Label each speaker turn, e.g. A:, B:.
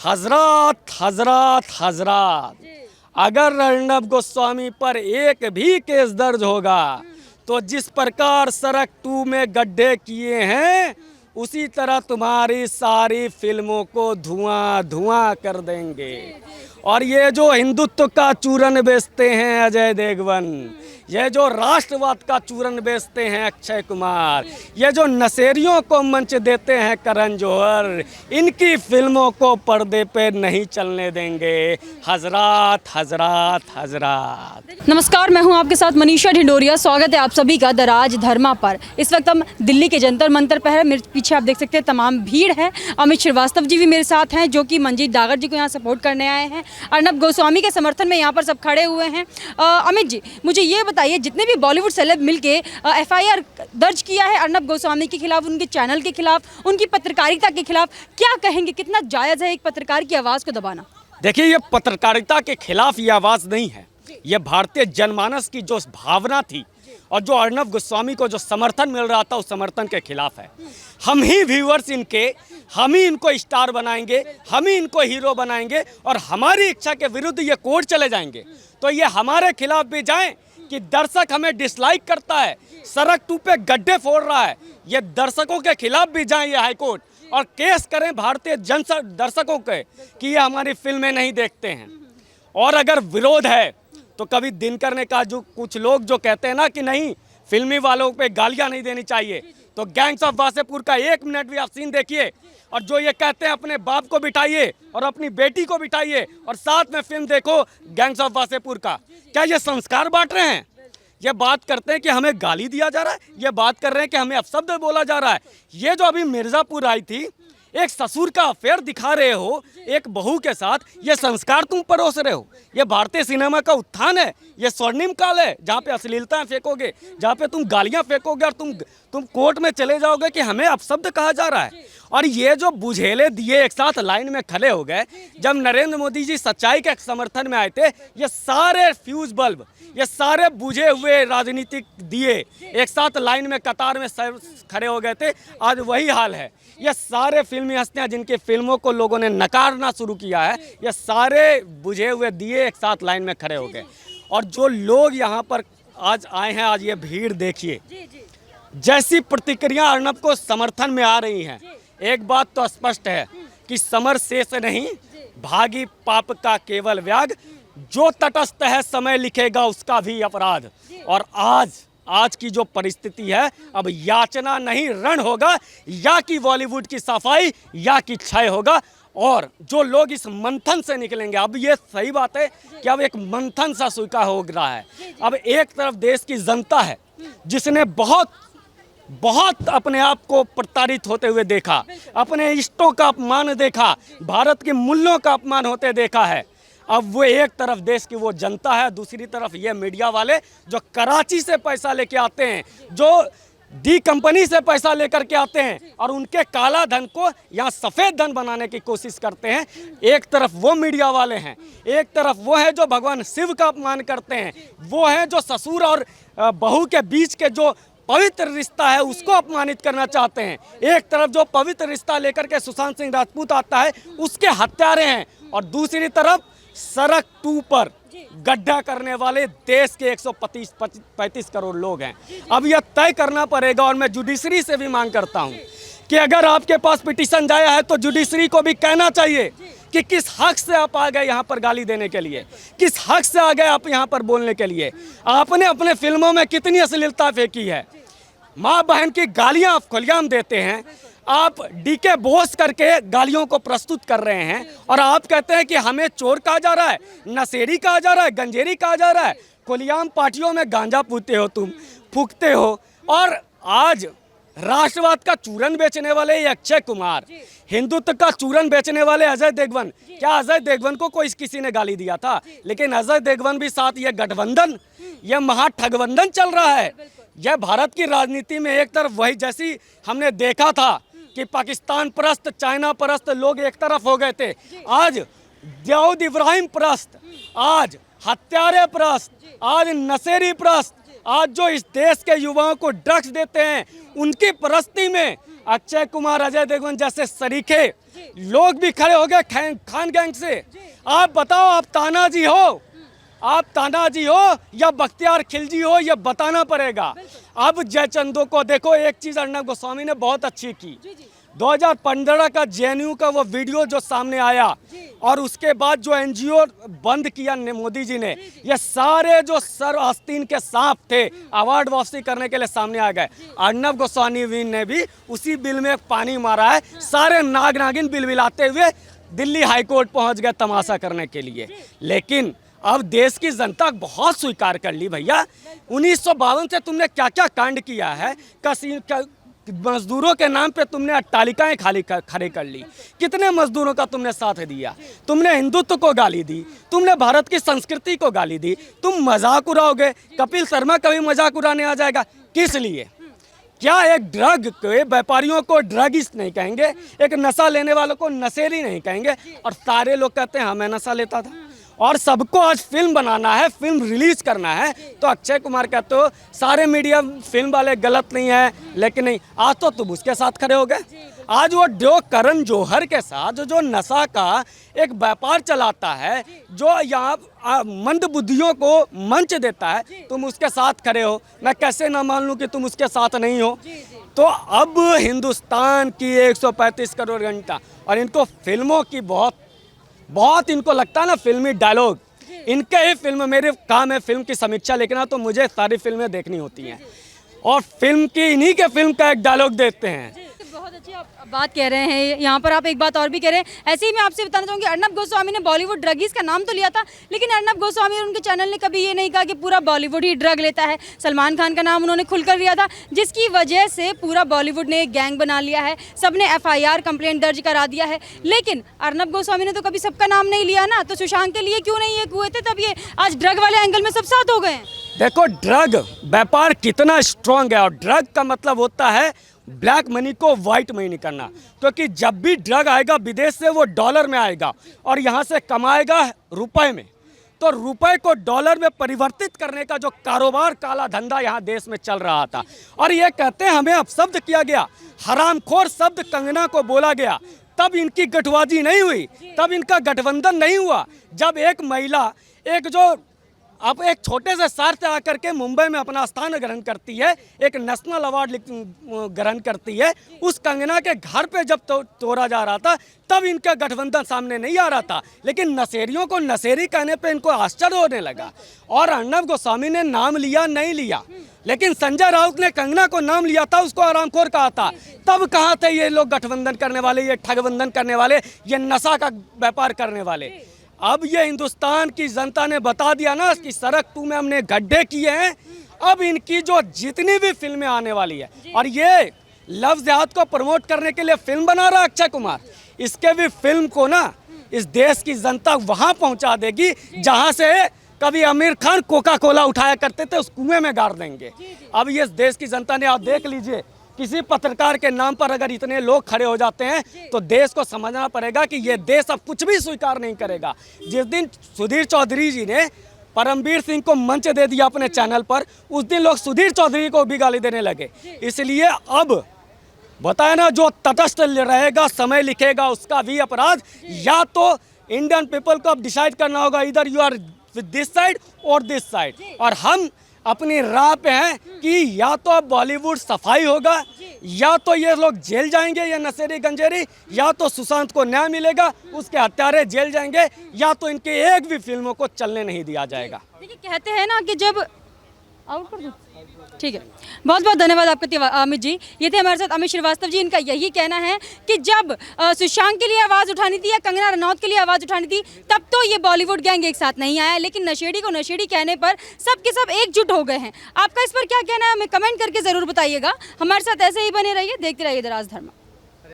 A: हजरत हजरत हजरत, अगर अर्नब गोस्वामी पर एक भी केस दर्ज होगा तो जिस प्रकार सड़क 2 में गड्ढे किए हैं उसी तरह तुम्हारी सारी फिल्मों को धुआं धुआं कर देंगे। और ये जो हिंदुत्व का चूरन बेचते हैं अजय देवगन, ये जो राष्ट्रवाद का चूरन बेचते हैं अक्षय कुमार, ये जो नशेरियों को मंच देते हैं करण जौहर, इनकी फिल्मों को पर्दे पे नहीं चलने देंगे। हजरात हजरात हजरात।
B: नमस्कार, मैं हूं आपके साथ मनीषा ढिंडोरिया। स्वागत है आप सभी का दराज धर्मा पर। इस वक्त हम दिल्ली के जंतर मंतर पर है। मेरे पीछे आप देख सकते हैं तमाम भीड़ है। अमित श्रीवास्तव जी भी मेरे साथ हैं जो कि मंजीत डागर जी को यहाँ सपोर्ट करने आए हैं। अर्नब गोस्वामी के समर्थन में यहाँ पर सब खड़े हुए हैं। अमित जी, मुझे ये बताइए, जितने भी बॉलीवुड सेलेब मिलके FIR दर्ज किया है अर्नब गोस्वामी के खिलाफ, उनके चैनल के खिलाफ, उनकी पत्रकारिता के खिलाफ, क्या कहेंगे? कितना जायज़ है एक पत्रकार की आवाज़ को दबाना?
A: देखिए, ये पत्रकारिता के खिलाफ ये आवाज़ नहीं है, ये भारतीय जनमानस की जो भावना थी और जो अर्नब गोस्वामी को जो समर्थन मिल रहा था उस समर्थन के खिलाफ है। हम ही व्यूअर्स इनके, हम ही इनको स्टार बनाएंगे, हम ही इनको हीरो बनाएंगे और हमारी इच्छा के विरुद्ध ये कोर्ट चले जाएंगे तो ये हमारे खिलाफ भी जाएं कि दर्शक हमें डिसलाइक करता है, सड़क 2 पे गड्ढे फोड़ रहा है, ये दर्शकों के खिलाफ भी जाएं ये हाईकोर्ट और केस करें भारतीय दर्शकों के कि ये हमारी फिल्में नहीं देखते हैं। और अगर विरोध है तो कभी दिनकर ने कहा, जो कुछ लोग जो कहते हैं ना कि नहीं फिल्मी वालों पे गालियां नहीं देनी चाहिए, तो गैंग्स ऑफ वासेपुर का 1 मिनट भी आप सीन देखिए और जो ये कहते हैं अपने बाप को बिठाइए और अपनी बेटी को बिठाइए और साथ में फिल्म देखो गैंग्स ऑफ वासेपुर का, क्या ये संस्कार बांट रहे हैं? ये बात करते हैं कि हमें गाली दिया जा रहा है, ये बात कर रहे हैं कि हमें अपशब्द बोला जा रहा है। ये जो अभी मिर्ज़ापुर आई थी, एक ससुर का अफेयर दिखा रहे हो एक बहू के साथ, ये संस्कार तुम परोस रहे हो? ये भारतीय सिनेमा का उत्थान है? ये स्वर्णिम काल है जहाँ पे अश्लीलताएं फेंकोगे, जहाँ पे तुम गालियाँ फेंकोगे और तुम कोर्ट में चले जाओगे कि हमें अपशब्द कहा जा रहा है? और ये जो बुझेले दिए एक साथ लाइन में खड़े हो गए, जब नरेंद्र मोदी जी सच्चाई के समर्थन में आए थे, ये सारे फ्यूज बल्ब, ये सारे बुझे हुए राजनीतिक दिए एक साथ लाइन में कतार में खड़े हो गए थे। आज वही हाल है। ये सारे फिल्मी हस्तियां जिनके फिल्मों को लोगों ने नकारना शुरू किया है, ये सारे बुझे हुए दिए एक साथ लाइन में खड़े हो गए। और जो लोग यहाँ पर आज आए हैं, आज ये भीड़ देखिए, जैसी प्रतिक्रिया अर्नब को समर्थन में आ रही हैं, एक बात तो स्पष्ट है कि समर शेष नहीं, भागी पाप का केवल व्याग, जो तटस्थ है समय लिखेगा उसका भी अपराध। और आज की जो परिस्थिति है, अब याचना नहीं रण होगा, या कि बॉलीवुड की सफाई या कि क्षय होगा। और जो लोग इस मंथन से निकलेंगे, अब ये सही बात है कि अब एक मंथन सा स्वीकार हो रहा है। अब एक तरफ देश की जनता है जिसने बहुत अपने आप को प्रताड़ित होते हुए देखा, अपने इष्टों का अपमान देखा, भारत के मूल्यों का अपमान होते देखा है। अब वो एक तरफ देश की वो जनता है, दूसरी तरफ ये मीडिया वाले जो कराची से पैसा लेके आते हैं, जो डी कंपनी से पैसा लेकर के आते हैं और उनके काला धन को यहाँ सफ़ेद धन बनाने की कोशिश करते हैं। एक तरफ वो मीडिया वाले हैं, एक तरफ वो है जो भगवान शिव का अपमान करते हैं, वो है जो ससुर और बहू के बीच के जो पवित्र रिश्ता है उसको अपमानित करना चाहते हैं। एक तरफ जो पवित्र रिश्ता लेकर के सुशांत सिंह राजपूत आता है उसके हत्यारे हैं, और दूसरी तरफ सड़क 2 पर गड्ढा करने वाले देश के 135 करोड़ लोग हैं। अब यह तय करना पड़ेगा, और मैं जुडिशरी से भी मांग करता हूं कि अगर आपके पास पिटीशन जाया है तो जुडिशरी को भी कहना चाहिए कि किस हक से आप आ गए यहाँ पर गाली देने के लिए, किस हक से आ गए आप यहाँ पर बोलने के लिए। आपने अपने फिल्मों में कितनी अश्लीलता फेंकी है, माँ बहन की गालियाँ आप खुलेआम देते हैं, आप डीके बोस करके गालियों को प्रस्तुत कर रहे हैं और आप कहते हैं कि हमें चोर कहा जा रहा है, नशेड़ी कहा जा रहा है, गंजेरी कहा जा रहा है। खुलेआम पार्टियों में गांजा पूते हो, तुम फूकते हो। और आज राष्ट्रवाद का चूरन बेचने वाले ये अक्षय कुमार, हिंदुत्व का चूरन बेचने वाले अजय देवगन, क्या अजय देवगन को कोई किसी ने गाली दिया था? लेकिन अजय देवगन भी साथ, ये गठबंधन, ये महाठगबंधन चल रहा है। यह भारत की राजनीति में एक तरफ वही, जैसी हमने देखा था कि पाकिस्तान परस्त, चाइना परस्त लोग एक तरफ हो गए थे, आज दाऊद इब्राहिम परस्त, आज हत्यारे परस्त, आज नशेरी परस्त, आज जो इस देश के युवाओं को ड्रग्स देते हैं उनकी परस्ती में अक्षय कुमार, अजय देवगन जैसे सरीखे लोग भी खड़े हो गए खान गैंग से। आप बताओ, आप तानाजी हो, आप तानाजी हो या बख्तियार खिलजी हो, ये बताना पड़ेगा। अब जयचंदो को देखो, एक चीज अर्नब गोस्वामी ने बहुत अच्छी की, 2015 का जेएनयू का वो वीडियो जो सामने आया और उसके बाद जो एनजीओ बंद किया मोदी जी ने, ये सारे जो सर आस्तीन के सांप थे अवार्ड वापसी करने के लिए सामने आ गए। अर्नब गोस्वामी ने भी उसी बिल में पानी मारा है। सारे नाग नागिन बिलबिलाते हुए दिल्ली हाईकोर्ट पहुंच गए तमाशा करने के लिए। लेकिन अब देश की जनता बहुत स्वीकार कर ली भैया। 1952 से तुमने क्या क्या कांड किया है। मजदूरों के नाम पे तुमने अट्टालिकाएं खड़ी कर ली। कितने मजदूरों का तुमने साथ दिया। तुमने हिंदुत्व को गाली दी, तुमने भारत की संस्कृति को गाली दी। तुम मजाक उड़ाओगे, कपिल शर्मा कभी मजाक उड़ाने आ जाएगा। किस लिए? क्या एक ड्रग के व्यापारियों को ड्रगिस्ट नहीं कहेंगे, एक नशा लेने वालों को नशेरी नहीं कहेंगे, और सारे लोग कहते हैं हाँ मैं नशा लेता था। और सबको आज फिल्म बनाना है, फिल्म रिलीज करना है, तो अक्षय कुमार कहते हो सारे मीडिया फिल्म वाले गलत नहीं है, लेकिन नहीं, आज तो तुम उसके साथ खड़े हो गए। आज वो जो करण जौहर के साथ जो नशा का एक व्यापार चलाता है, जो यहाँ मंद बुद्धियों को मंच देता है, तुम उसके साथ खड़े हो। मैं कैसे ना मान लूँ कि तुम उसके साथ नहीं हो। तो अब हिंदुस्तान की 135 करोड़ जनता, और इनको फिल्मों की बहुत इनको लगता है ना फिल्मी डायलॉग, इनके ही फिल्म, मेरे काम है फिल्म की समीक्षा लिखना, तो मुझे सारी फिल्में देखनी होती हैं और फिल्म की इन्हीं के फिल्म का एक डायलॉग देते हैं।
B: बहुत अच्छी आप बात कह रहे हैं। यहाँ पर आप एक बात और भी कह रहे हैं। ऐसे ही मैं आपसे बताना चाहूँगी, अर्नब गोस्वामी ने बॉलीवुड ड्रगीज का नाम तो लिया था, लेकिन अर्नब गोस्वामी और उनके चैनल ने कभी ये नहीं कहा कि पूरा बॉलीवुड ही ड्रग लेता है। सलमान खान का नाम उन्होंने खुलकर लिया था, जिसकी वजह से पूरा बॉलीवुड ने एक गैंग बना लिया है। सबने FIR कंप्लेंट दर्ज करा दिया है। लेकिन अर्नब गोस्वामी ने तो कभी सबका नाम नहीं लिया ना, तो सुशांत के लिए क्यों नहीं ये हुए थे? तब ये आज ड्रग वाले एंगल में सब साथ हो गए हैं।
A: देखो ड्रग व्यापार कितना स्ट्रांग है, और ड्रग का मतलब होता है ब्लैक मनी को वाइट मनी करना, क्योंकि जब भी ड्रग आएगा विदेश से वो डॉलर में आएगा और यहाँ से कमाएगा रुपए में, तो रुपए को डॉलर में परिवर्तित करने का जो कारोबार, काला धंधा यहाँ देश में चल रहा था। और ये कहते हैं हमें अपशब्द किया गया, हरामखोर शब्द कंगना को बोला गया, तब इनकी गठबाजी नहीं हुई, तब इनका गठबंधन नहीं हुआ। जब एक महिला अब एक छोटे से शहर से आकर के मुंबई में अपना स्थान ग्रहण करती है, एक नेशनल अवार्ड ग्रहण करती है, उस कंगना के घर पे जब तोड़ा जा रहा था तब इनका गठबंधन सामने नहीं आ रहा था। लेकिन नशेरियों को नशेरी कहने पे इनको आश्चर्य होने लगा। और अर्नब गोस्वामी ने नाम लिया नहीं लिया, लेकिन संजय राउत ने कंगना को नाम लिया था, उसको आरामखोर कहा था। तब कहाँ थे ये लोग गठबंधन करने वाले, ये ठगबंधन करने वाले, ये नशा का व्यापार करने वाले? अब ये हिंदुस्तान की जनता ने बता दिया ना कि सड़क टू में हमने गड्ढे किए हैं। अब इनकी जो जितनी भी फिल्में आने वाली है, और ये लव जिहाद को प्रमोट करने के लिए फिल्म बना रहा है अक्षय कुमार, इसके भी फिल्म को ना इस देश की जनता वहाँ पहुँचा देगी जहाँ से कभी आमिर खान कोका कोला उठाया करते थे, उस कुएं में गाड़ देंगे। अब ये देश की जनता ने, आप देख लीजिए, किसी पत्रकार के नाम पर अगर इतने लोग खड़े हो जाते हैं तो देश को समझना पड़ेगा कि ये देश अब कुछ भी स्वीकार नहीं करेगा। जिस दिन सुधीर चौधरी जी ने परमवीर सिंह को मंच दे दिया अपने चैनल पर, उस दिन लोग सुधीर चौधरी को भी गाली देने लगे। इसलिए अब बताया ना, जो तटस्थ रहेगा समय लिखेगा उसका भी अपराध। या तो इंडियन पीपल को अब डिसाइड करना होगा, इधर you are with this side और दिस साइड, और हम अपनी राह पे हैं कि या तो अब बॉलीवुड सफाई होगा, या तो ये लोग जेल जाएंगे, ये नशेरी गंजेरी, या तो सुशांत को न्याय मिलेगा, उसके हत्यारे जेल जाएंगे, या तो इनके एक भी फिल्मों को चलने नहीं दिया जाएगा।
B: देखिए, कहते हैं ना कि जब आउट कर दूं, ठीक है। बहुत बहुत धन्यवाद आपका अमित जी। ये थे हमारे साथ अमित श्रीवास्तव जी। इनका यही कहना है कि जब सुशांत के लिए आवाज़ उठानी थी या कंगना रनौत के लिए आवाज़ उठानी थी, तब तो ये बॉलीवुड गैंग एक साथ नहीं आया, लेकिन नशेड़ी को नशेड़ी कहने पर सब के सब एकजुट हो गए हैं। आपका इस पर क्या कहना है, हमें कमेंट करके ज़रूर बताइएगा। हमारे साथ ऐसे ही बने रहिए, देखते रहिए दराज धर्मा।